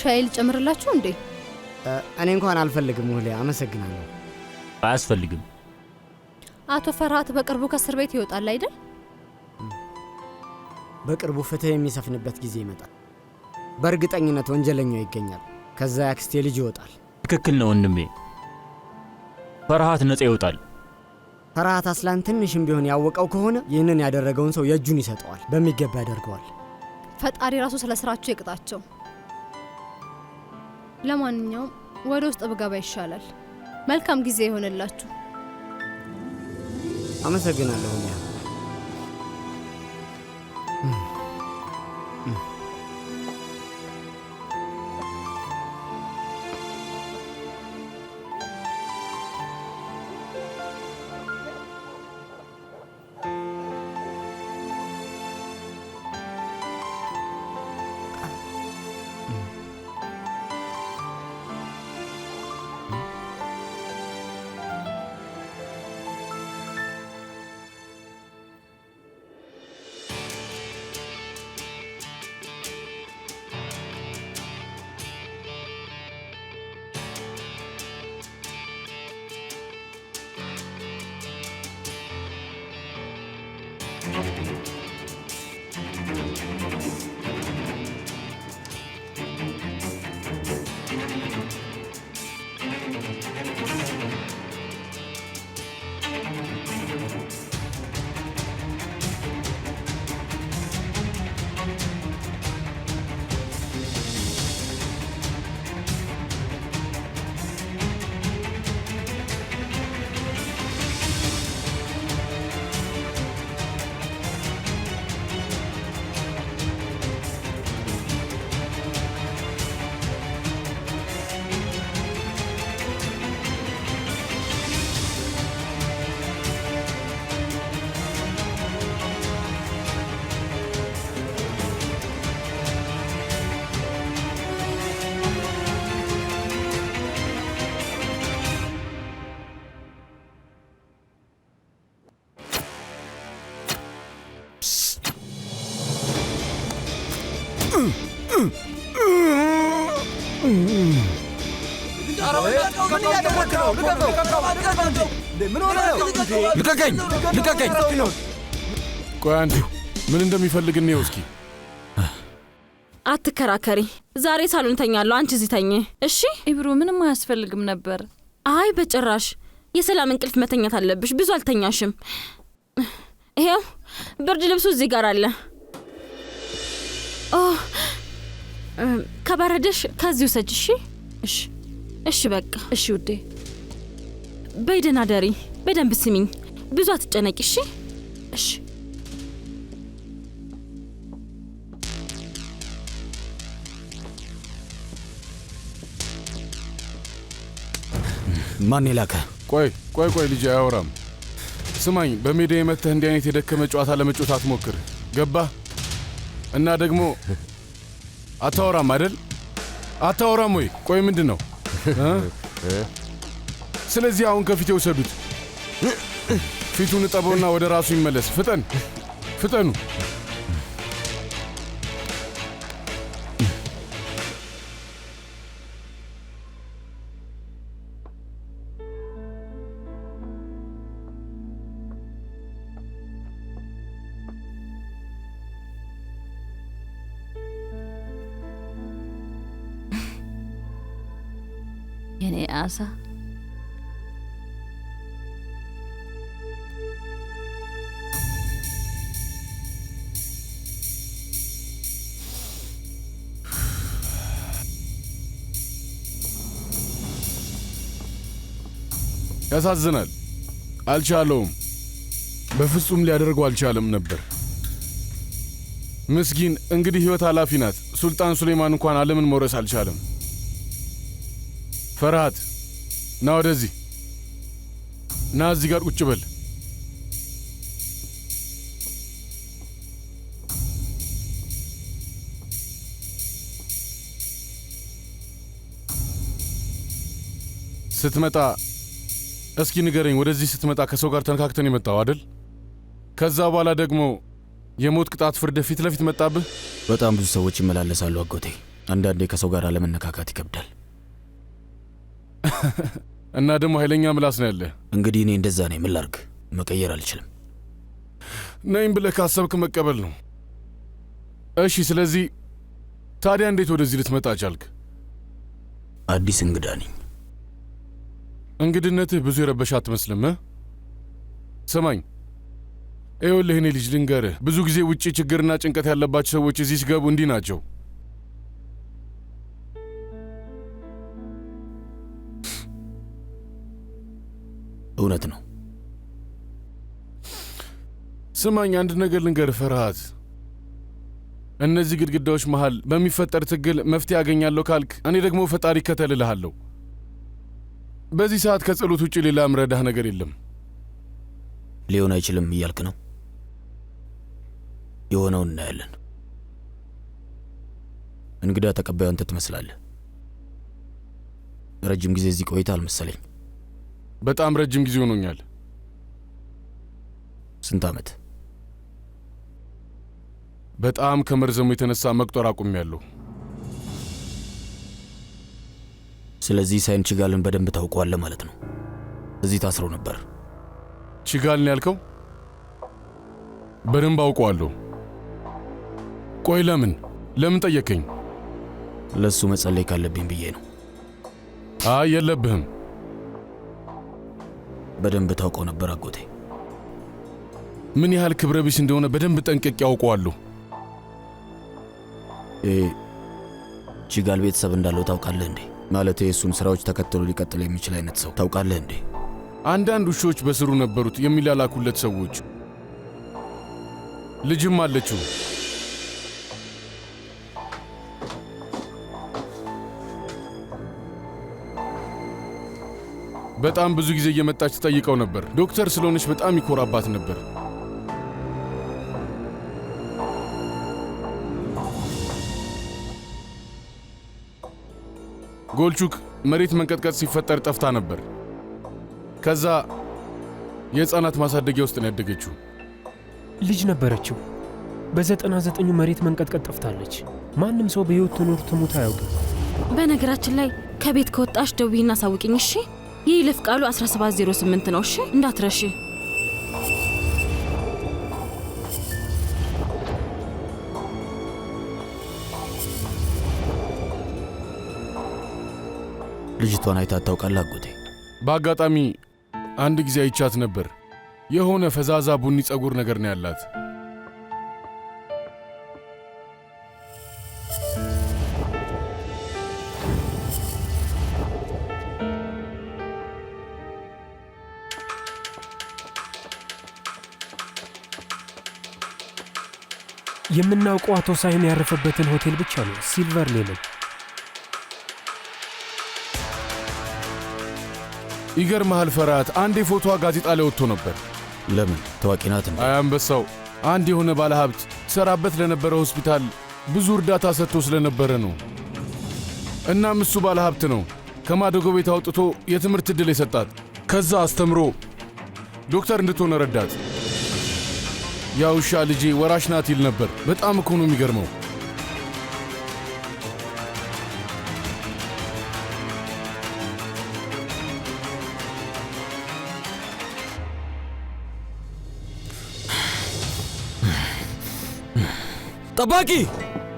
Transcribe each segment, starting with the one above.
ሻይ ልጨምርላችሁ እንዴ? እኔ እንኳን አልፈልግም ሙሊያ፣ አመሰግናለሁ። አያስፈልግም። አቶ ፈርሃት በቅርቡ ከእስር ቤት ይወጣል አይደል? በቅርቡ ፍትህ የሚሰፍንበት ጊዜ ይመጣል። በእርግጠኝነት ወንጀለኛው ይገኛል። ከዛ ያክስቴ ልጅ ይወጣል። ትክክል ነው ወንድሜ። ፈርሃት ነፃ ይወጣል። ፈርሃት አስላን ትንሽም ቢሆን ያወቀው ከሆነ ይህንን ያደረገውን ሰው የእጁን ይሰጠዋል፣ በሚገባ ያደርገዋል። ፈጣሪ ራሱ ስለ ስራቸው ይቅጣቸው። ለማንኛውም ወደ ውስጥ ብገባ ይሻላል። መልካም ጊዜ ይሆንላችሁ። አመሰግናለሁ ሙሊያ። ልቀቀኝ! ቆይ አንዱ ምን እንደሚፈልግ ነው? እስኪ አትከራከሪ። ዛሬ ሳሎን ተኛለሁ፣ አንቺ እዚህ ተኝ። እሺ ኢብሩ፣ ምንም አያስፈልግም ነበር። አይ በጭራሽ። የሰላም እንቅልፍ መተኛት አለብሽ። ብዙ አልተኛሽም። ይሄው ብርድ ልብሱ እዚህ ጋር አለ። ኦ ከበረደሽ ከዚህ ውሰጂ። እሺ እሺ በቃ እሺ ውዴ። በይ ደህና ደሪ። በደንብ ስሚኝ፣ ብዙ አትጨነቂ። እሺ እሺ። ማን የላከ? ቆይ ልጅ አያወራም። ስማኝ፣ በሜዳ የመተህ እንዲህ አይነት የደከመ ጨዋታ ለመጫወት አትሞክር። ገባህ? እና ደግሞ አታወራም አይደል? አታወራም ወይ? ቆይ ምንድን ነው? ስለዚህ አሁን ከፊቴ ውሰዱት። ፊቱን እጠበውና ወደ ራሱ ይመለስ። ፍጠኑ። የኔ አሳ ያሳዝናል። አልቻለውም። በፍጹም ሊያደርገው አልቻለም ነበር። ምስኪን። እንግዲህ ህይወት ኃላፊ ናት። ሱልጣን ሱሌማን እንኳን ዓለምን መውረስ አልቻለም። ፈርሃት ና ወደዚህ ና፣ እዚህ ጋር ቁጭ በል። ስትመጣ እስኪ ንገረኝ። ወደዚህ ስትመጣ ከሰው ጋር ተነካክተን የመጣው አይደል? ከዛ በኋላ ደግሞ የሞት ቅጣት ፍርድ ፊት ለፊት መጣብህ። በጣም ብዙ ሰዎች ይመላለሳሉ አጎቴ። አንዳንዴ ከሰው ጋር ለመነካካት ይከብዳል። እና ደግሞ ኃይለኛ ምላስ ነው ያለ። እንግዲህ እኔ እንደዛ ነኝ። ምን ላድርግ? መቀየር አልችልም። ነይም ብለህ ካሰብክ መቀበል ነው። እሺ፣ ስለዚህ ታዲያ እንዴት ወደዚህ ልትመጣ ቻልክ? አዲስ እንግዳ ነኝ። እንግድነትህ ብዙ የረበሻ አትመስልም። ስማኝ፣ ይኸውልህ እኔ ልጅ ልንገርህ፣ ብዙ ጊዜ ውጪ ችግርና ጭንቀት ያለባቸው ሰዎች እዚህ ሲገቡ እንዲህ ናቸው። እውነት ነው። ስማኝ፣ አንድ ነገር ልንገርህ ፈርሃት፣ እነዚህ ግድግዳዎች መሃል በሚፈጠር ትግል መፍትሄ ያገኛለሁ ካልክ እኔ ደግሞ ፈጣሪ ከተልልሃለሁ። በዚህ ሰዓት ከጸሎት ውጭ ሌላ ምረዳህ ነገር የለም። ሊሆን አይችልም እያልክ ነው? የሆነውን እናያለን። እንግዳ ተቀባዩ አንተ ትመስላለህ። ረጅም ጊዜ እዚህ ቆይተሃል መሰለኝ። በጣም ረጅም ጊዜ ሆኖኛል። ስንት ዓመት? በጣም ከመርዘሙ የተነሳ መቁጠር አቁሜያለሁ። ስለዚህ ሳይን ቺጋልን በደንብ ታውቀዋለህ ማለት ነው። እዚህ ታስሮ ነበር። ቺጋልን ያልከው? በደንብ አውቀዋለሁ። ቆይ ለምን ጠየቀኝ? ለሱ መጸለይ ካለብኝ ብዬ ነው። አይ የለብህም። በደንብ ታውቀው ነበር አጎቴ። ምን ያህል ክብረ ቢስ እንደሆነ በደንብ ጠንቅቄ ያውቀዋለሁ። ቺጋል ቤተሰብ እንዳለው ታውቃለህ እንዴ? ማለት የእሱን ስራዎች ተከትሎ ሊቀጥል የሚችል አይነት ሰው ታውቃለህ እንዴ? አንዳንድ ውሾች በስሩ ነበሩት የሚላላኩለት ሰዎች። ልጅም አለችው። በጣም ብዙ ጊዜ እየመጣች ትጠይቀው ነበር። ዶክተር ስለሆነች በጣም ይኮራባት ነበር። ጎልቹክ መሬት መንቀጥቀጥ ሲፈጠር ጠፍታ ነበር። ከዛ የህፃናት ማሳደጊያ ውስጥ ነው ያደገችው። ልጅ ነበረችው። በ99ኙ መሬት መንቀጥቀጥ ጠፍታለች። ማንም ሰው በህይወት ትኖር ትሙት አያውቅም። በነገራችን ላይ ከቤት ከወጣሽ ደውይና ሳውቂኝ እሺ? ይህ ይለፍ ቃሉ 1708 ነው እሺ? እንዳትረሺ። ልጅቷን አይታት ታውቃለህ አጎቴ? በአጋጣሚ አንድ ጊዜ አይቻት ነበር። የሆነ ፈዛዛ ቡኒ ጸጉር ነገር ነው ያላት። የምናውቀው አቶ ሳይን ያረፈበትን ሆቴል ብቻ ነው፣ ሲልቨር ሌመን። ይገርምሃል ፈርሃት፣ አንድ የፎቶዋ ጋዜጣ ላይ ወጥቶ ነበር። ለምን? ታዋቂ ናት እንዴ? አይ አንበሳው፣ አንድ የሆነ ባለሀብት ትሰራበት ለነበረ ሆስፒታል ብዙ እርዳታ ሰጥቶ ስለነበረ ነው። እናም እሱ ባለሀብት ነው ከማደጎ ቤት አውጥቶ የትምህርት ዕድል የሰጣት። ከዛ አስተምሮ ዶክተር እንድትሆን ረዳት። ያ ውሻ ልጄ ወራሽ ናት ይል ነበር። በጣም እኮ ነው የሚገርመው። ጠባቂ!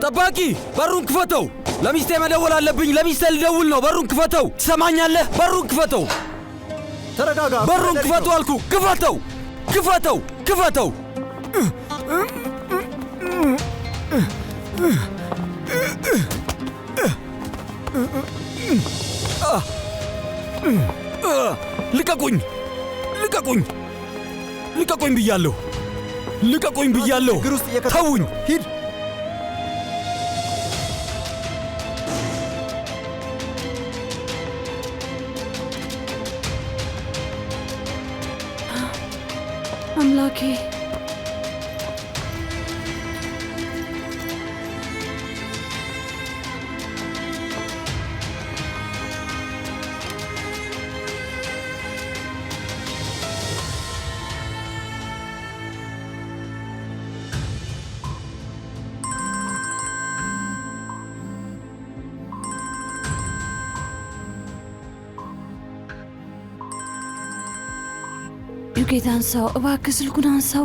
ጠባቂ! በሩን ክፈተው! ለሚስቴ መደወል አለብኝ። ለሚስቴ ልደውል ነው። በሩን ክፈተው! ትሰማኛለህ? በሩን ክፈተው! ተረጋጋ። በሩን ክፈተው አልኩ። ክፈተው! ክፈተው! ክፈተው! ልቀቁኝ! ልቀቁኝ! ልቀቁኝ ብያለሁ! ልቀቁኝ ብያለሁ! ተውኝ! ሂድ! አምላኬ ዩጌት አንሳው እባክህ፣ ስልኩን አንሳው።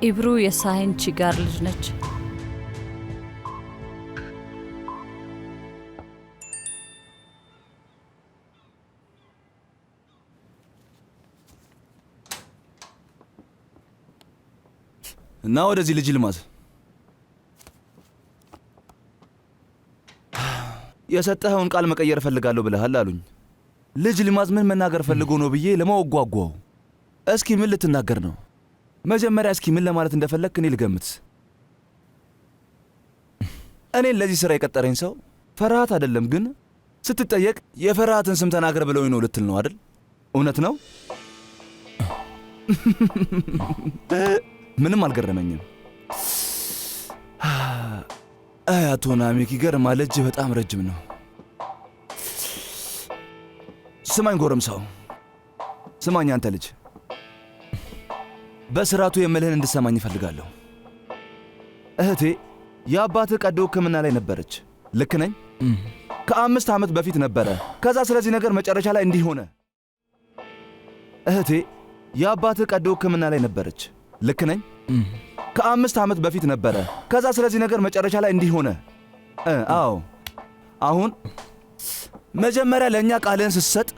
ኢብሩ የሳይን ቺጋር ልጅ ነች። እና ወደዚህ ልጅ ልማዝ የሰጠኸውን ቃል መቀየር እፈልጋለሁ ብለሃል አሉኝ። ልጅ ልማዝ ምን መናገር ፈልጎ ነው ብዬ ለማወጓጓው። እስኪ ምን ልትናገር ነው? መጀመሪያ እስኪ ምን ለማለት እንደፈለግክ እኔ ልገምት። እኔን ለዚህ ሥራ የቀጠረኝ ሰው ፈርሃት አይደለም፣ ግን ስትጠየቅ የፈርሃትን ስም ተናገር ብለውኝ ነው ልትል ነው አይደል? እውነት ነው? ምንም አልገረመኝም። አቶ ናሚክ ይገርማል፣ እጅህ በጣም ረጅም ነው። ስማኝ ጎረምሳው፣ ስማኝ አንተ ልጅ፣ በስርዓቱ የምልህን እንድሰማኝ እፈልጋለሁ። እህቴ የአባትህ ቀዶ ሕክምና ላይ ነበረች፣ ልክ ነኝ? ከ5 ዓመት በፊት ነበረ። ከዛ ስለዚህ ነገር መጨረሻ ላይ እንዲህ ሆነ። እህቴ የአባትህ ቀዶ ሕክምና ላይ ነበረች፣ ልክ ነኝ? ከ5 ዓመት በፊት ነበረ። ከዛ ስለዚህ ነገር መጨረሻ ላይ እንዲህ ሆነ። አዎ አሁን መጀመሪያ ለእኛ ቃልህን ስትሰጥ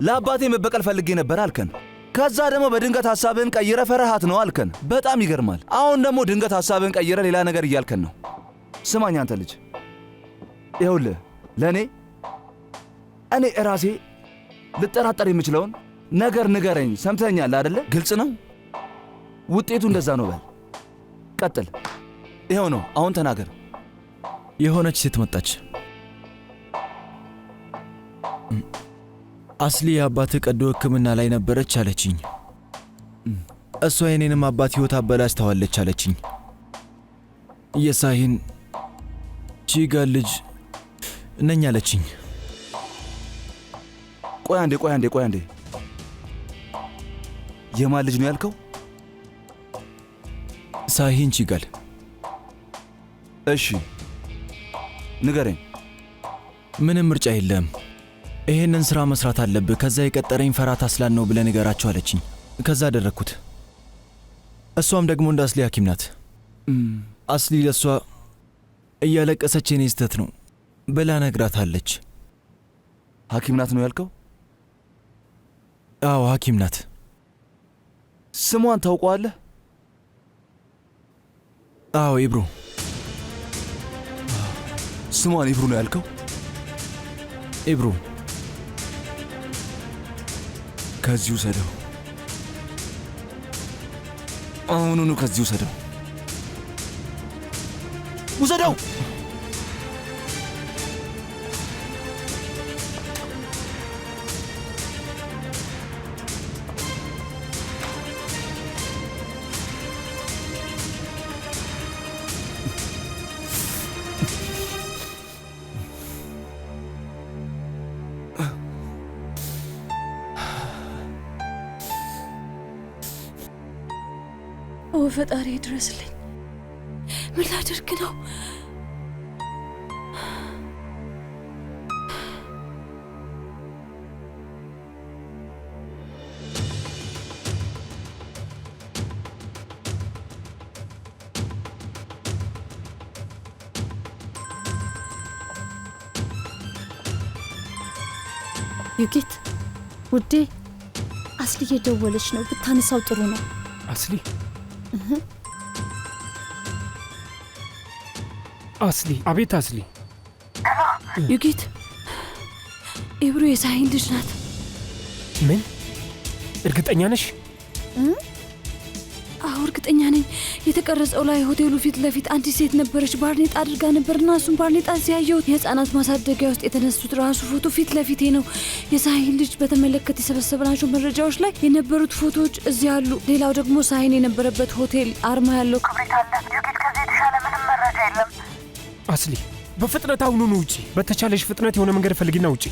ለአባቴ መበቀል ፈልጌ ነበር አልከን። ከዛ ደግሞ በድንገት ሐሳብህን ቀይረ ፈርሃት ነው አልከን። በጣም ይገርማል። አሁን ደግሞ ድንገት ሐሳብህን ቀይረ ሌላ ነገር እያልከን ነው። ስማኝ አንተ ልጅ፣ ይኸውልህ ለእኔ ራሴ ልጠራጠር የምችለውን ነገር ንገረኝ። ሰምተኛል አደለ? ግልጽ ነው። ውጤቱ እንደዛ ነው። በል ቀጥል። ይኸው ነው። አሁን ተናገር። የሆነች ሴት መጣች። አስሊ የአባትህ ቀዶ ሕክምና ላይ ነበረች አለችኝ። እሷ የኔንም አባት ሕይወት አበላሽተዋለች አለችኝ። የሳሂን ቺጋር ልጅ ነኝ አለችኝ። ቆይ አንዴ። የማን ልጅ ነው ያልከው? ሳሂን ቺጋል። እሺ ንገረኝ። ምንም ምርጫ የለም፣ ይሄንን ሥራ መስራት አለብህ። ከዛ የቀጠረኝ ፈርሃት አስላን ነው ብለህ ንገራቸው አለችኝ። ከዛ አደረግኩት። እሷም ደግሞ እንደ አስሊ ሐኪም ናት። አስሊ ለእሷ እያለቀሰች የኔ ስህተት ነው ብላ ነግራታለች። ሐኪም ናት ነው ያልከው? አዎ ሐኪም ናት። ስሟን ታውቀዋለህ? አዎ ኢብሩ። ስሟን ኢብሩ ነው ያልከው? ኢብሩ። ከዚህ ውሰደው፣ አሁኑኑ ከዚህ ውሰደው። ፈጣሪ ድረስልኝ። ምን ላድርግ ነው? ዩጊት ውዴ፣ አስሊ እየደወለች ነው። ብታነሳው ጥሩ ነው። አስሊ አስሊ። አቤት አስሊ። ዩጊት፣ ኢብሩ የሳሂን ልጅ ናት። ምን? እርግጠኛ ነሽ? አዎ እርግጠኛ ነኝ። የተቀረጸው ላይ ሆቴሉ ፊት ለፊት አንዲት ሴት ነበረች። ባርኔጣ አድርጋ ነበርና እሱም ባርኔጣ ሲያየው የህፃናት ማሳደጊያ ውስጥ የተነሱት ራሱ ፎቶ ፊት ለፊቴ ነው። የሳሂን ልጅ በተመለከተ የሰበሰብናቸው መረጃዎች ላይ የነበሩት ፎቶዎች እዚህ አሉ። ሌላው ደግሞ ሳሂን የነበረበት ሆቴል አርማ ያለው ክብሪት አለ። ዩጊት፣ ከዚህ የተሻለ ምንም መረጃ የለም። አስሊ በፍጥነት አሁኑኑ ውጪ። በተቻለሽ ፍጥነት የሆነ መንገድ ፈልጊና ውጪ።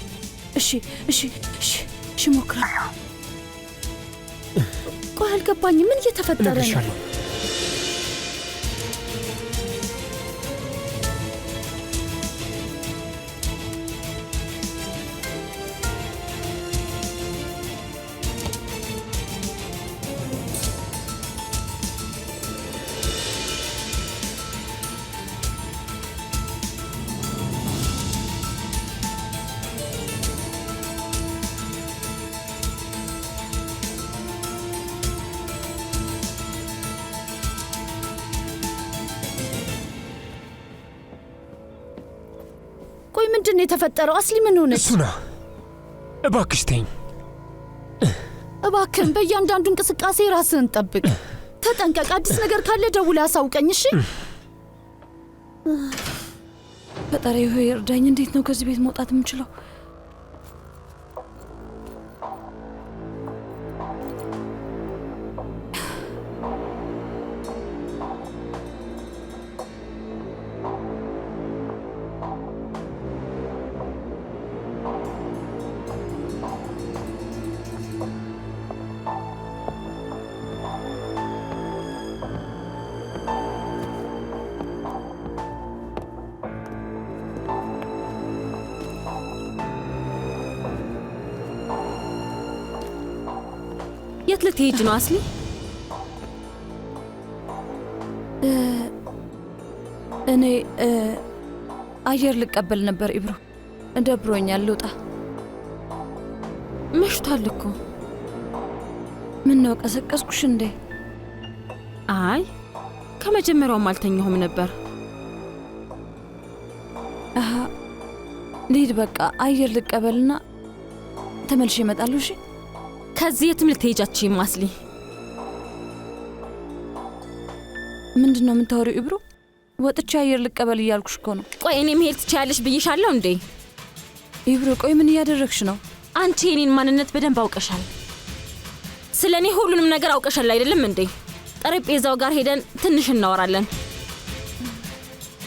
እሺ ሞክራለሁ። ቆይ አልገባኝም። ምን እየተፈጠረ ነው? ምንድነው የተፈጠረው? አስሊ ምን ሆነች? እሱና እባክሽ ተይኝ። እባክህን በእያንዳንዱ እንቅስቃሴ ራስህን ጠብቅ፣ ተጠንቀቅ። አዲስ ነገር ካለ ደውለህ አሳውቀኝ እሺ? ፈጣሪ ሆይ እርዳኝ። እንዴት ነው ከዚህ ቤት መውጣት የምችለው? የት ልትሄጂ ነው አስሊ? እኔ አየር ልቀበል ነበር ኢብሮ። ደብሮኛል፣ ልውጣ። መሽቷል እኮ። ምን ነው ቀሰቀስኩሽ እንዴ? አይ ከመጀመሪያውም አልተኛሁም ነበር። አሃ ልሂድ በቃ። አየር ልቀበልና ተመልሼ እመጣለሁ። እሺ ከዚህ የትም ልትሄጃችም አስሊ። ምንድን ነው የምታወሪው ኢብሮ? ወጥቼ አየር ልቀበል እያልኩሽ እኮ ነው። ቆይ እኔ መሄድ ትችያለሽ ብዬሻለሁ እንዴ? ኢብሮ ቆይ ምን እያደረግሽ ነው? አንቺ የኔን ማንነት በደንብ አውቀሻል። ስለ እኔ ሁሉንም ነገር አውቀሻል አይደለም እንዴ? ጠረጴዛው ጋር ሄደን ትንሽ እናወራለን።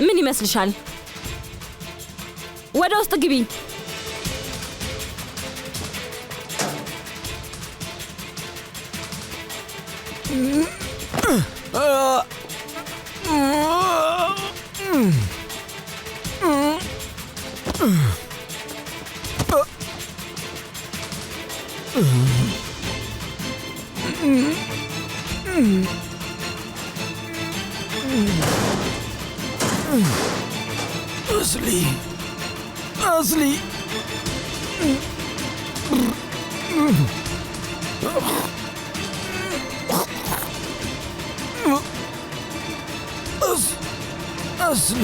ምን ይመስልሻል? ወደ ውስጥ ግቢ። አስሊ አስሊ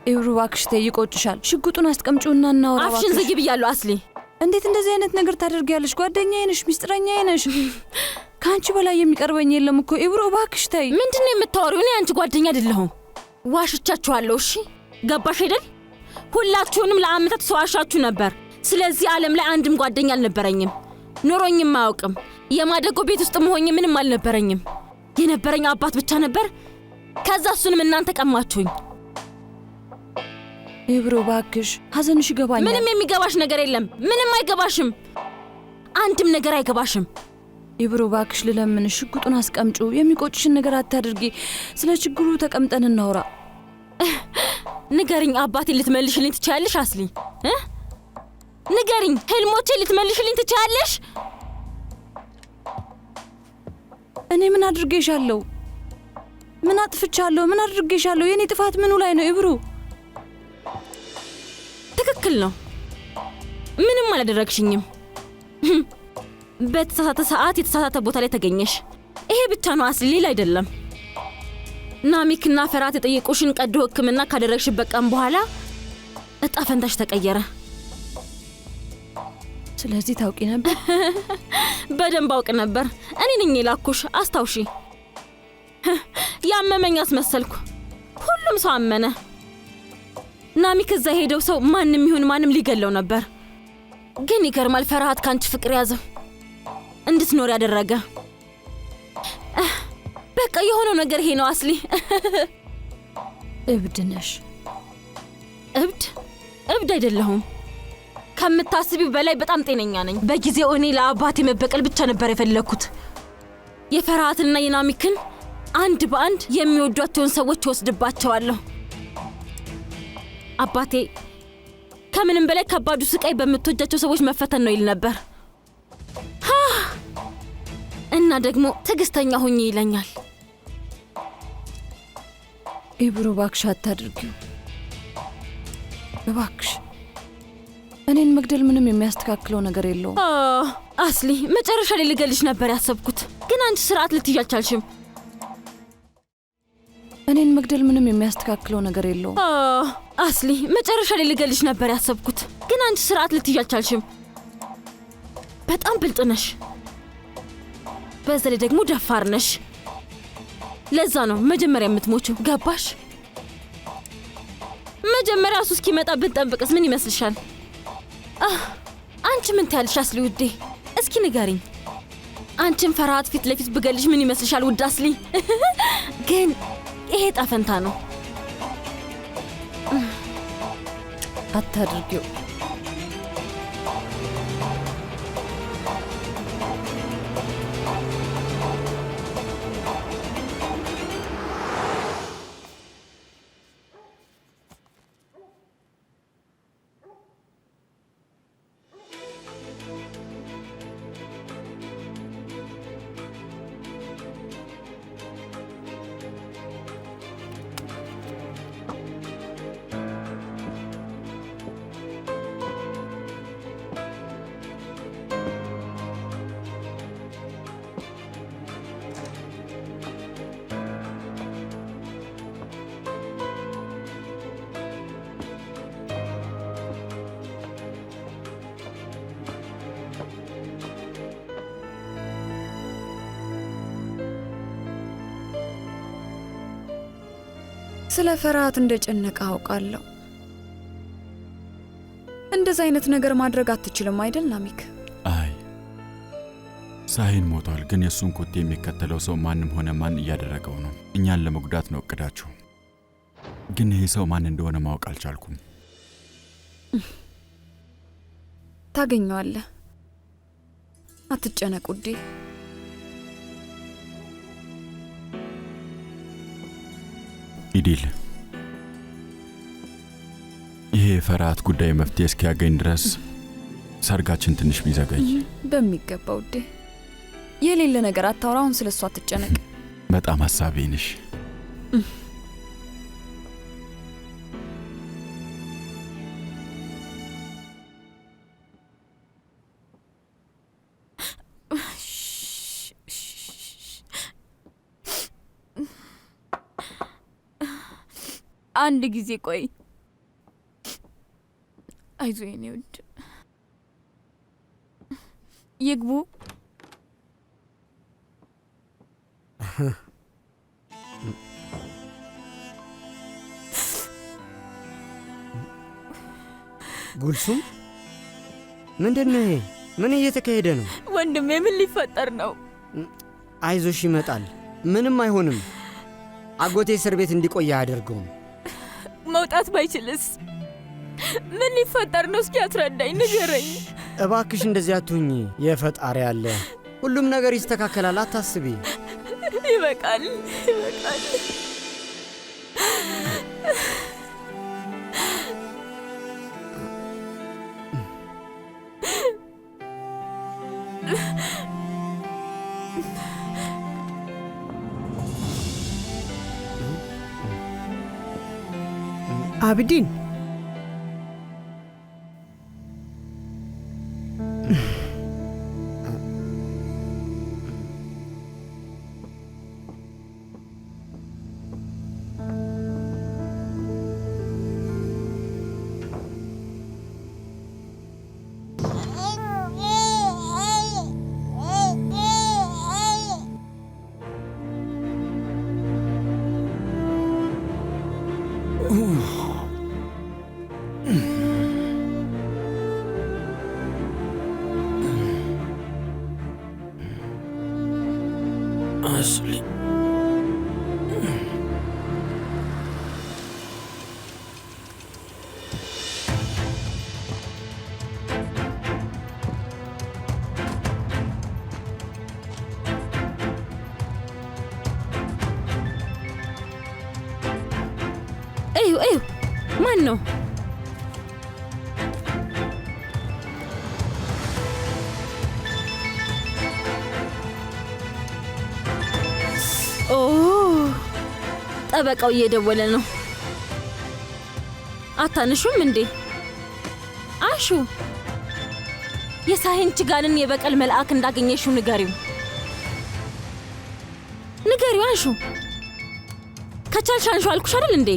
ኢብሮ እባክሽ ተይ፣ ይቆጭሻል። ሽጉጡን አስቀምጪውና እናወራ። አፍሽን ዝጊ ብያለሁ አስሊ። እንዴት እንደዚህ አይነት ነገር ታደርጊያለሽ? ጓደኛዬ ነሽ፣ ሚስጥረኛዬ ነሽ። ከአንቺ በላይ የሚቀርበኝ የለም እኮ ኢብሮ፣ እባክሽ ተይ። ምንድን ነው የምታወሪው? እኔ አንቺ ጓደኛ አይደለሁም። ዋሽቻችኋለሁ። እሺ ገባሽ አይደል? ሁላችሁንም ለአመታት ሰዋሻችሁ ነበር። ስለዚህ ዓለም ላይ አንድም ጓደኛ አልነበረኝም፣ ኖሮኝም አያውቅም። የማደጎ ቤት ውስጥ መሆኝ ምንም አልነበረኝም። የነበረኝ አባት ብቻ ነበር። ከዛ እሱንም እናንተ ቀማችሁኝ። ኢብሮ እባክሽ፣ ሀዘንሽ ይገባኛል። ምንም የሚገባሽ ነገር የለም። ምንም አይገባሽም። አንድም ነገር አይገባሽም። ኢብሮ እባክሽ ልለምንሽ፣ ሽጉጡን አስቀምጪው። የሚቆጭሽን ነገር አታድርጊ። ስለ ችግሩ ተቀምጠን እናውራ። ንገሪኝ፣ አባቴ ልትመልሽልኝ ትችያለሽ አስሊ? ንገሪኝ፣ ህልሞቼ ልትመልሽልኝ ትችያለሽ? እኔ ምን አድርጌሻለሁ? ምን አጥፍቻለሁ? ምን አድርጌሻለሁ? የኔ ጥፋት ምኑ ላይ ነው ኢብሮ? ትክክል ነው። ምንም አላደረግሽኝም። በተሳሳተ ሰዓት የተሳሳተ ቦታ ላይ ተገኘሽ። ይሄ ብቻ ነው አስሊ፣ ሌላ አይደለም። ናሚክና ፈራት የጠየቁሽን ቀዶ ሕክምና ካደረግሽበት ቀን በኋላ እጣ ፈንታሽ ተቀየረ። ስለዚህ ታውቂ ነበር? በደንብ አውቅ ነበር። እኔ ነኝ የላኩሽ፣ አስታውሺ። ያመመኝ አስመሰልኩ። ሁሉም ሰው አመነ። ናሚክ እዛ ሄደው ሰው ማንም ይሁን ማንም ሊገለው ነበር። ግን ይገርማል፣ ፈርሃት ካንቺ ፍቅር ያዘው፣ እንድትኖር ያደረገ። በቃ የሆነው ነገር ይሄ ነው አስሊ። እብድ ነሽ። እብድ አይደለሁም። ከምታስቢው በላይ በጣም ጤነኛ ነኝ። በጊዜው እኔ ለአባቴ መበቀል ብቻ ነበር የፈለኩት። የፈርሃትና የናሚክን አንድ በአንድ የሚወዷቸውን ሰዎች ወስድባቸዋለሁ። አባቴ ከምንም በላይ ከባዱ ስቃይ በምትወጃቸው ሰዎች መፈተን ነው ይል ነበር። እና ደግሞ ትዕግስተኛ ሁኚ ይለኛል። ኢብሮ እባክሽ አታድርጊው እባክሽ። እኔን መግደል ምንም የሚያስተካክለው ነገር የለውም። አስሊ፣ መጨረሻ ላይ ልገልሽ ነበር ያሰብኩት፣ ግን አንቺ ስርዓት ልትይዥ አልቻልሽም። እኔን መግደል ምንም የሚያስተካክለው ነገር የለውም። አስሊ መጨረሻ ላይ ልገልሽ ነበር ያሰብኩት፣ ግን አንቺ ስርዓት ልትይዥ አልቻልሽም። በጣም ብልጥ ነሽ፣ በዛ ላይ ደግሞ ደፋር ነሽ። ለዛ ነው መጀመሪያ የምትሞችው። ገባሽ? መጀመሪያ እሱ እስኪመጣ ብንጠብቅስ ምን ይመስልሻል? አንቺ ምን ትያለሽ አስሊ ውዴ? እስኪ ንገሪኝ። አንቺን ፈርሃት ፊት ለፊት ብገልሽ ምን ይመስልሻል ውድ አስሊ? ግን ይሄ ጣፈንታ ነው። አታድርጊው። ስለ ፈርሃት እንደጨነቀ አውቃለሁ። እንደዛ አይነት ነገር ማድረግ አትችልም አይደል ናሚክ? አይ ሳሂን ሞቷል፣ ግን የእሱን ኮቴ የሚከተለው ሰው ማንም ሆነ ማን እያደረገው ነው። እኛን ለመጉዳት ነው እቅዳችሁ። ግን ይሄ ሰው ማን እንደሆነ ማወቅ አልቻልኩም። ታገኘዋለህ፣ አትጨነቅ ውዴ። ኢዲል፣ ይሄ የፈርሃት ጉዳይ መፍትሄ እስኪያገኝ ድረስ ሰርጋችን ትንሽ ቢዘገይ። በሚገባ ውዴ። የሌለ ነገር አታውራ። አሁን ስለሷ አትጨነቅ። በጣም ሐሳቢ ነሽ። አንድ ጊዜ ቆይ። አይዞ የኔ ውድ፣ ይግቡ። ጉልሱም፣ ምንድነው ይሄ? ምን እየተካሄደ ነው? ወንድሜ ምን ሊፈጠር ነው? አይዞሽ፣ ይመጣል። ምንም አይሆንም። አጎቴ እስር ቤት እንዲቆይ አያደርገውም። መውጣት ባይችልስ ምን ሊፈጠር ነው? እስኪ አትረዳኝ፣ ንገረኝ እባክሽ። እንደዚህ አትሁኚ። የፈጣሪ አለ፣ ሁሉም ነገር ይስተካከላል፣ አታስቢ። ይበቃል፣ ይበቃል። አብዲን፣ አስሊ እዩ ማን ነው? ጠበቃው እየደወለ ነው። አታንሹም እንዴ? አሹ፣ የሳሂን ችጋንን የበቀል መልአክ እንዳገኘሽው ንገሪው። ንገሪው አሹ። ከቻልሽ አንሹ አልኩሽ አይደል እንዴ?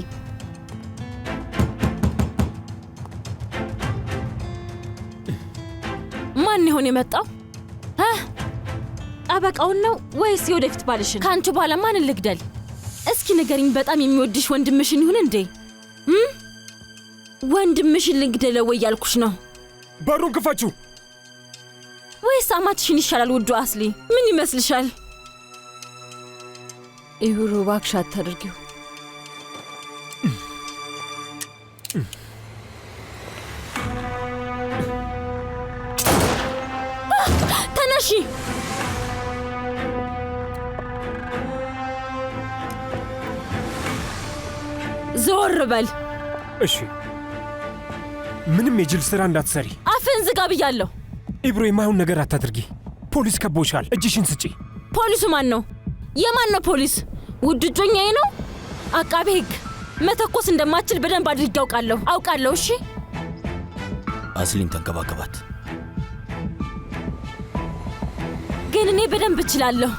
ማን ይሆን የመጣው? ጠበቃውን ነው ወይስ የወደፊት ባልሽን? ከአንቺ በኋላ ማን ልግደል? እስኪ ንገሪኝ። በጣም የሚወድሽ ወንድምሽን ይሁን እንዴ? ወንድምሽን ልግደለው ወይ ያልኩሽ ነው? በሩን ክፈችው! ወይስ አማትሽን ይሻላል? ውዱ አስሊ ምን ይመስልሻል? ኢብሮ እባክሽ አታድርጊው። ተነሺ! ዞር በል! እሺ፣ ምንም የጅል ስራ እንዳትሰሪ። አፍን ዝጋ ብያለሁ። ኢብሮ የማይሆን ነገር አታድርጊ። ፖሊስ ከቦሻል። እጅሽን ስጪ። ፖሊሱ ማን ነው? የማን ነው ፖሊስ? ውድ እጮኛዬ ነው? አቃቤ ሕግ መተኮስ እንደማትችል በደንብ አድርጌ አውቃለሁ። እሺ፣ አስሊን ተንከባከባት። ግን እኔ በደንብ እችላለሁ።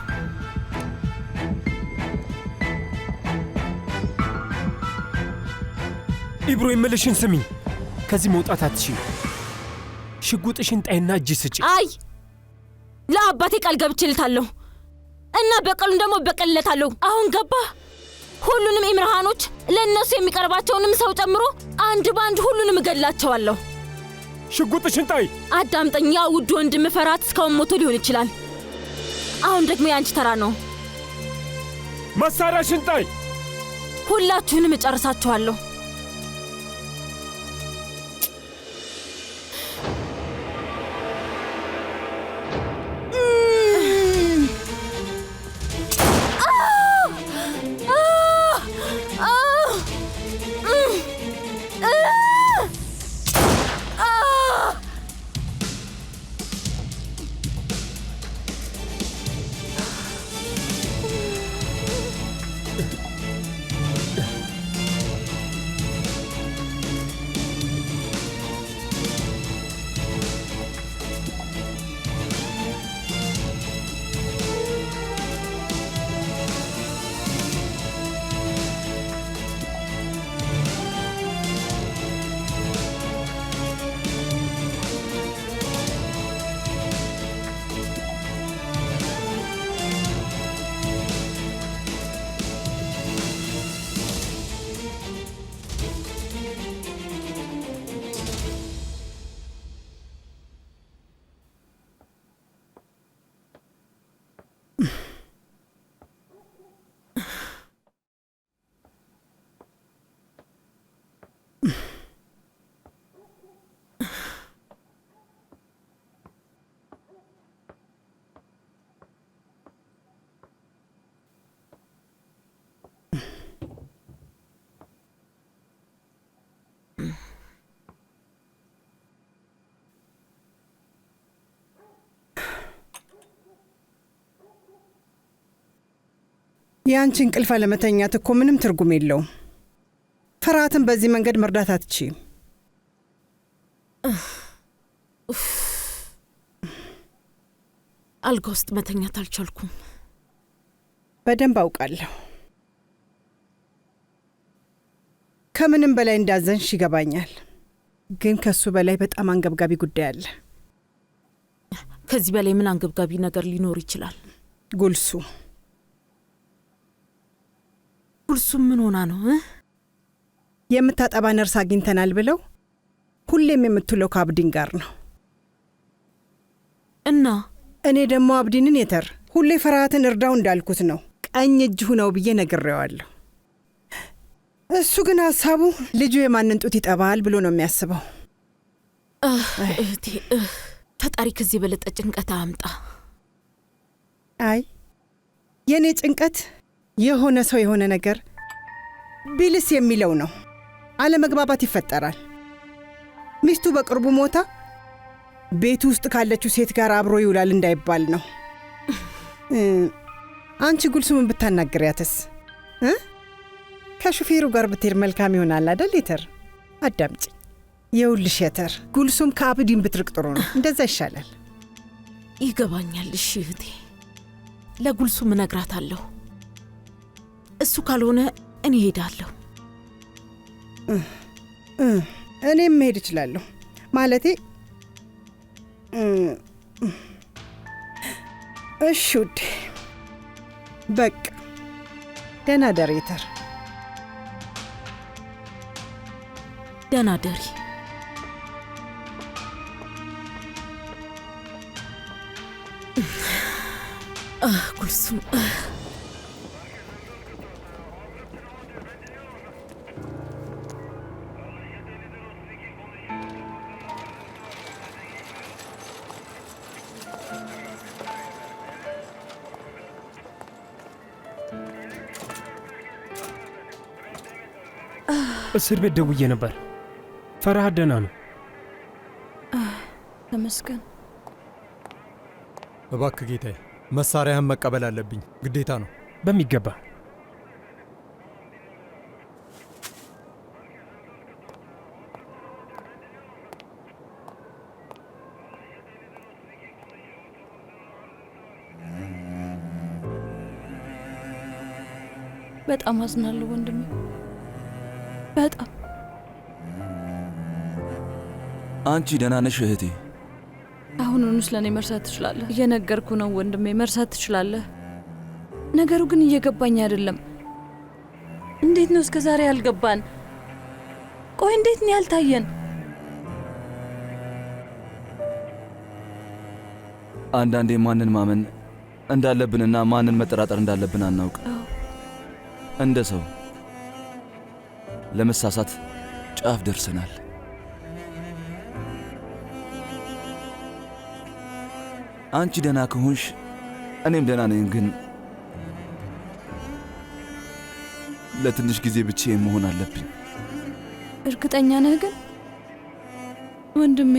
ኢብሮ የምልሽን ስሚኝ። ከዚህ መውጣት አትችይም። ሽጉጥሽን ጣይና እጅ ስጪ። አይ ለአባቴ ቃል ገብቼልታለሁ እና በቀሉን ደግሞ በቀልለታለሁ። አሁን ገባ? ሁሉንም ኢምርሃኖች ለእነሱ የሚቀርባቸውንም ሰው ጨምሮ አንድ ባንድ ሁሉንም እገድላቸዋለሁ። ሽጉጥሽን ጣይ። አዳምጠኝ። ያ ውድ ወንድም ፈራት እስካሁን ሞቶ ሊሆን ይችላል። አሁን ደግሞ የአንቺ ተራ ነው። መሳሪያሽን ጣይ። ሁላችሁንም እጨርሳችኋለሁ። ያንቺ እንቅልፍ አለመተኛት እኮ ምንም ትርጉም የለውም። ፍርሃትን በዚህ መንገድ መርዳት አትችይም። አልጋ ውስጥ መተኛት አልቻልኩም። በደንብ አውቃለሁ። ከምንም በላይ እንዳዘንሽ ይገባኛል። ግን ከሱ በላይ በጣም አንገብጋቢ ጉዳይ አለ። ከዚህ በላይ ምን አንገብጋቢ ነገር ሊኖር ይችላል? ጉልሱ ምን ሆና ነው? የምታጠባ ነርስ አግኝተናል ብለው ሁሌም የምትውለው ከአብዲን ጋር ነው። እና እኔ ደግሞ አብዲንን የተር ሁሌ ፍርሃትን እርዳው እንዳልኩት ነው ቀኝ እጅሁ ነው ብዬ ነግሬዋለሁ። እሱ ግን ሀሳቡ ልጁ የማንን ጡት ይጠባል ብሎ ነው የሚያስበው። እህቴ ፈጣሪ ከዚህ በለጠ ጭንቀት አምጣ። አይ የኔ ጭንቀት የሆነ ሰው የሆነ ነገር ቢልስ የሚለው ነው። አለመግባባት ይፈጠራል። ሚስቱ በቅርቡ ሞታ ቤት ውስጥ ካለችው ሴት ጋር አብሮ ይውላል እንዳይባል ነው። አንቺ ጉልሱምን ብታናግሪያትስ? ከሹፌሩ ጋር ብትሄድ መልካም ይሆናል አይደል? የተር አዳምጪኝ። የውልሽ የተር ጉልሱም ከአብዲን ብትርቅ ጥሩ ነው። እንደዛ ይሻላል። ይገባኛል። እሺ እህቴ፣ ለጉልሱም እነግራታለሁ። እሱ ካልሆነ እኔ ሄዳለሁ። እኔም መሄድ እችላለሁ። ማለቴ እሺ ውዴ፣ በቃ ደህና ደር የተር። ደህና ደሪ። ጉልሱም እስር ቤት ደውዬ ነበር። ፈርሃት ደህና ነው። ተመስገን። እባክህ ጌታዬ፣ መሳሪያህን መቀበል አለብኝ፣ ግዴታ ነው። በሚገባ። በጣም አዝናለሁ ወንድሜ፣ በጣም። አንቺ ደህና ነሽ እህቴ? አሁኑኑ ስለኔ መርሳት ትችላለህ። እየነገርኩ ነው ወንድሜ፣ መርሳት ትችላለህ። ነገሩ ግን እየገባኝ አይደለም። እንዴት ነው እስከ ዛሬ ያልገባን? ቆይ እንዴት ነው ያልታየን? አንዳንዴ ማንን ማመን እንዳለብንና ማንን መጠራጠር እንዳለብን አናውቅ። እንደ ሰው ለመሳሳት ጫፍ ደርሰናል። አንቺ ደህና ከሆንሽ እኔም ደህና ነኝ። ግን ለትንሽ ጊዜ ብቻዬን መሆን አለብኝ። እርግጠኛ ነህ ግን ወንድሜ?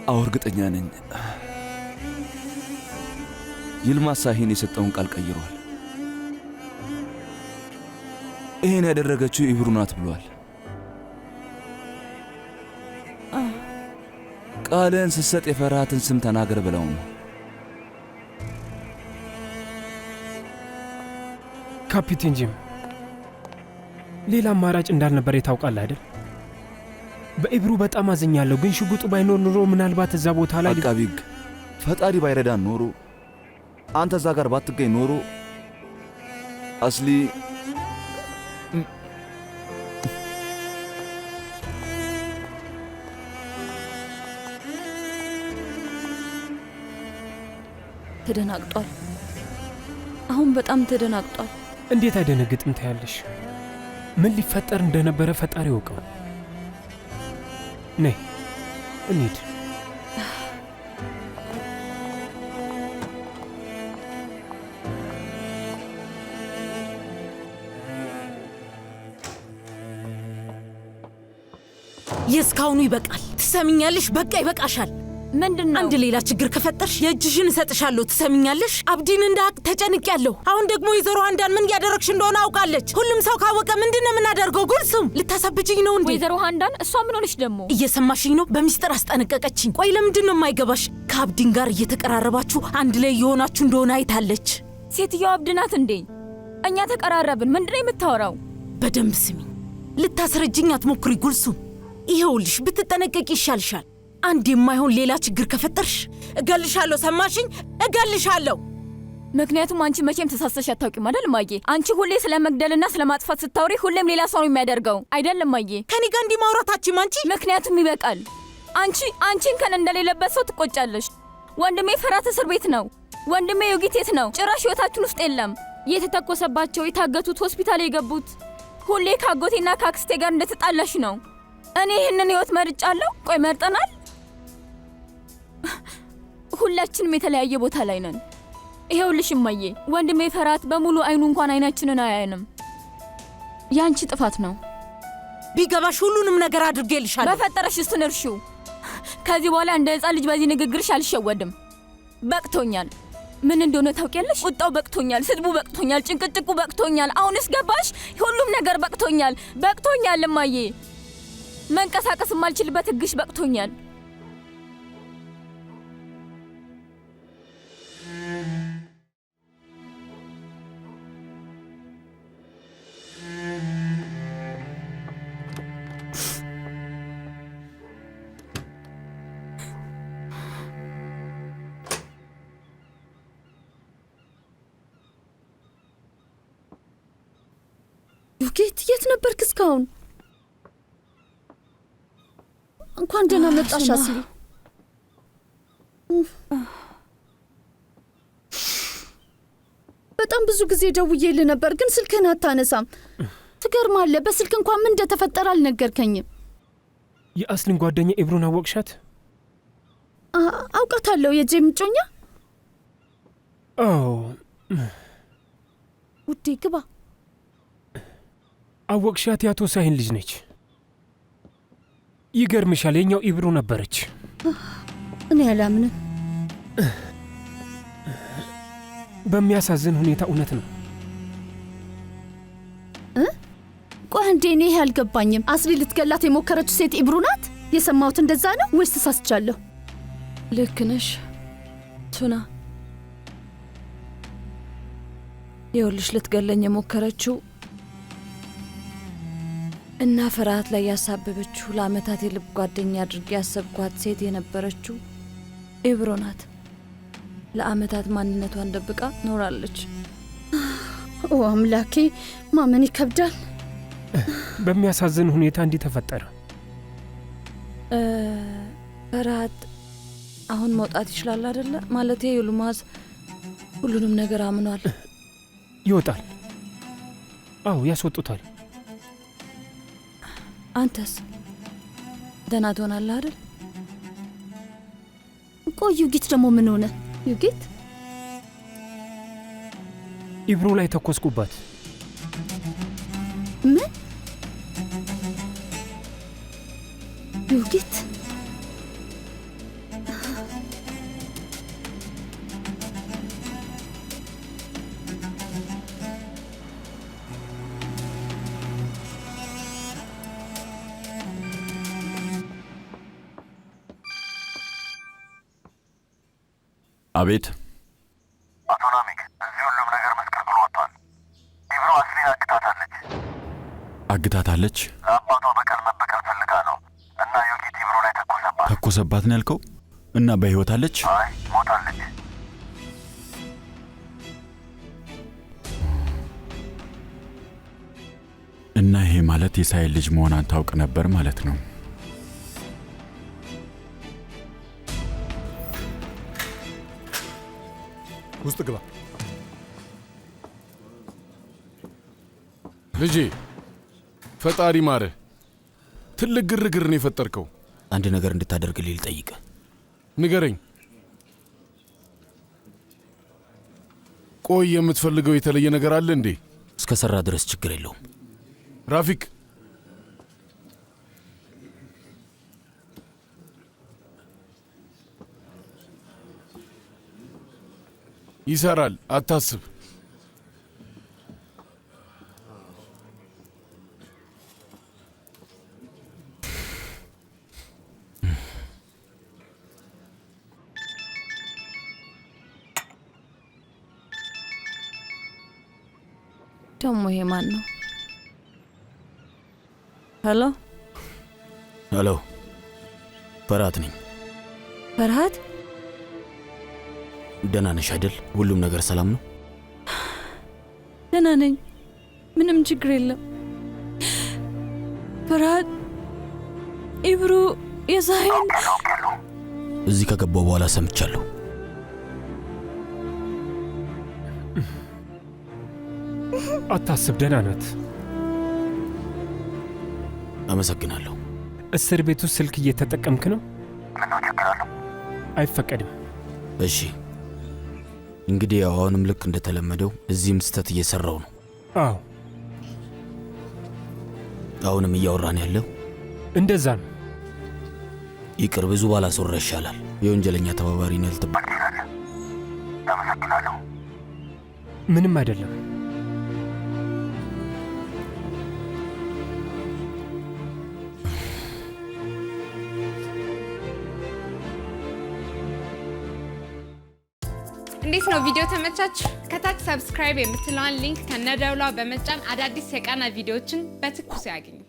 አዎ እርግጠኛ ነኝ። ይልማዝ ሳሂን የሰጠውን ቃል ቀይሯል። ይሄን ያደረገችው ኢብሩ ናት ብሏል። ቃልን ስትሰጥ የፈርሃትን ስም ተናገር ብለው ነው። ካፒቴን ጂም፣ ሌላ አማራጭ እንዳልነበር ታውቃለህ አይደል? በኢብሩ በጣም አዝኛለሁ፣ ግን ሽጉጡ ባይኖር ኖሮ ምናልባት እዛ ቦታ ላይ አቃቢ ሕግ ፈጣሪ ባይረዳን ኖሮ አንተ እዛ ጋር ባትገኝ ኖሮ አስሊ ተደናግጧል። አሁን በጣም ተደናግጧል። እንዴት አይደነግጥም ታያለሽ? ምን ሊፈጠር እንደነበረ ፈጣሪ ወቀው። ነይ እንሂድ። የእስካሁኑ ይበቃል። ትሰሚኛለሽ? በቃ ይበቃሻል። ምንድነው? አንድ ሌላ ችግር ከፈጠርሽ የእጅሽን እሰጥሻለሁ። ትሰሚኛለሽ? አብዲን እንዳቅ ተጨንቄያለሁ። አሁን ደግሞ ወይዘሮ ሃንዳን ምን እያደረግሽ እንደሆነ አውቃለች። ሁሉም ሰው ካወቀ ምንድነው የምናደርገው? ጉልሱም ልታሳብጅኝ ነው እንዴ? ወይዘሮ ሃንዳን እሷ ምን ሆነች ደግሞ? እየሰማሽኝ ነው? በሚስጥር አስጠነቀቀችኝ። ቆይ ለምንድን ነው የማይገባሽ? ከአብዲን ጋር እየተቀራረባችሁ አንድ ላይ የሆናችሁ እንደሆነ አይታለች። ሴትዮዋ አብድ ናት እንዴ? እኛ ተቀራረብን። ምንድነው የምታወራው? በደንብ ስሚኝ። ልታስረጅኝ አትሞክሪ ጉልሱም። ይኸውልሽ ብትጠነቀቂ ይሻልሻል። አንድ የማይሆን ሌላ ችግር ከፈጠርሽ እገልሻለሁ። ሰማሽኝ? እገልሻለሁ። ምክንያቱም አንቺ መቼም ተሳሰሽ አታውቂም አይደል ማዬ? አንቺ ሁሌ ስለ መግደልና ስለ ማጥፋት ስታወሪ ሁሌም ሌላ ሰው ነው የሚያደርገው አይደለም ማዬ? ከኔ ጋር እንዲህ ማውራታችም አንቺ። ምክንያቱም ይበቃል። አንቺን ከን እንደሌለበት ሰው ትቆጫለሽ። ወንድሜ ፈርሃት እስር ቤት ነው። ወንድሜ ዮጊት የት ነው? ጭራሽ ህይወታችን ውስጥ የለም። የተተኮሰባቸው፣ የታገቱት፣ ሆስፒታል የገቡት ሁሌ ካጎቴና ካክስቴ ጋር እንደተጣላሽ ነው። እኔ ይህንን ህይወት መርጫለሁ። ቆይ መርጠናል? ሁላችንም የተለያየ ቦታ ላይ ነን። ይሄውልሽ እማዬ፣ ወንድሜ ፈርሃት በሙሉ አይኑ እንኳን አይናችንን አያየንም። ያንቺ ጥፋት ነው። ቢገባሽ ሁሉንም ነገር አድርጌልሻለሁ። በፈጠረሽ እሱን እርሺው። ከዚህ በኋላ እንደ ህፃን ልጅ በዚህ ንግግርሽ አልሸወድም። በቅቶኛል። ምን እንደሆነ ታውቂያለሽ? ቁጣው በቅቶኛል፣ ስድቡ በቅቶኛል፣ ጭንቅጭቁ በቅቶኛል። አሁንስ ገባሽ? ሁሉም ነገር በቅቶኛል። በቅቶኛል እማዬ። መንቀሳቀስ የማልችልበት ህግሽ በቅቶኛል። ዩጌት የት ነበርክ እስካሁን? እንኳን ደህና መጣሽ አስሊ። በጣም ብዙ ጊዜ ደውዬልህ ነበር ግን ስልክህን አታነሳም። ትገርማለህ፣ በስልክ እንኳን ምን እንደተፈጠረ አልነገርከኝም። የአስሊን ጓደኛ ኢብሩን አወቅሻት? አውቃታለሁ። የጄም እጮኛ? አዎ። ውዴ ግባ። አወቅሻት? የአቶ ሳሂን ልጅ ነች። ይገርምሻል፣ የኛው ኢብሩ ነበረች። እኔ አላምንም። በሚያሳዝን ሁኔታ እውነት ነው። ቆይ እንዴ፣ እኔ ይሄ አልገባኝም። አስሊ ልትገላት የሞከረችው ሴት ኢብሩ ናት? የሰማሁት እንደዛ ነው ወይስ ተሳስቻለሁ? ልክ ነሽ ቱና። ይኸውልሽ ልትገለኝ የሞከረችው እና ፍርሃት ላይ ያሳበበችው ለአመታት የልብ ጓደኛ አድርጌ ያሰብኳት ሴት የነበረችው ኢብሩ ናት። ለአመታት ማንነቷን ደብቃ ኖራለች። ኦ አምላኬ፣ ማመን ይከብዳል። በሚያሳዝን ሁኔታ እንዲህ ተፈጠረ። ፍርሃት አሁን መውጣት ይችላል አይደለ? ማለቴ ዩልማዝ ሁሉንም ነገር አምኗል። ይወጣል። አዎ ያስወጡታል። አንተስ ደህና ትሆናለህ አይደል? ቆይ ዩጊት ደግሞ ምን ሆነ? ዩጊት ኢብሩ ላይ ተኮስኩባት። ምን? ዩጊት አቤት። አቶ ናሚክ፣ እዚህ ሁሉም ነገር መስቀልቅሎ ወጥቷል። ኢብሩ አስሊን አግታታለች። አግታታለች? ለአባቷ በቀል መበቀል ፈልጋ ነው እና ዩጊት ኢብሩ ላይ ተኮሰባት። ተኮሰባት ነው ያልከው? እና በሕይወት አለች? አይ ሞታለች። እና ይሄ ማለት የሳሂል ልጅ መሆኗን ታውቅ ነበር ማለት ነው? ውስጥ ግባ ልጄ። ፈጣሪ ማረህ። ትልቅ ግርግር ነው የፈጠርከው። አንድ ነገር እንድታደርግልኝ ልጠይቅህ። ንገረኝ። ቆይ የምትፈልገው የተለየ ነገር አለ እንዴ? እስከ ሰራ ድረስ ችግር የለውም። ራፊቅ ይሰራል፣ አታስብ። ደግሞ ይሄ ማን ነው? ሄሎ ሄሎ፣ ፈርሃት ነኝ። ፈርሃት፣ ደህና ነሽ አይደል? ሁሉም ነገር ሰላም ነው? ደህና ነኝ፣ ምንም ችግር የለም። ፈርሃት፣ ኢብሩ የሳሂን እዚህ ከገባው በኋላ ሰምቻለሁ። አታስብ፣ ደህና ናት። አመሰግናለሁ። እስር ቤት ውስጥ ስልክ እየተጠቀምክ ነው? ምነው ችግር አለው? አይፈቀድም። እሺ እንግዲህ ያው አሁንም ልክ እንደተለመደው እዚህም ስህተት እየሰራው ነው። አዎ አሁንም እያወራን ያለው እንደዛ ነው። ይቅር፣ ብዙ ባላስወራ ይሻላል። የወንጀለኛ ተባባሪ ነህ ልትባል። አመሰግናለሁ። ምንም አይደለም። እንዴት ነው? ቪዲዮ ተመቻችሁ? ከታች ሰብስክራይብ የምትለዋን ሊንክ ከነደውሏ በመጫን አዳዲስ የቃና ቪዲዮዎችን በትኩስ ያገኙ።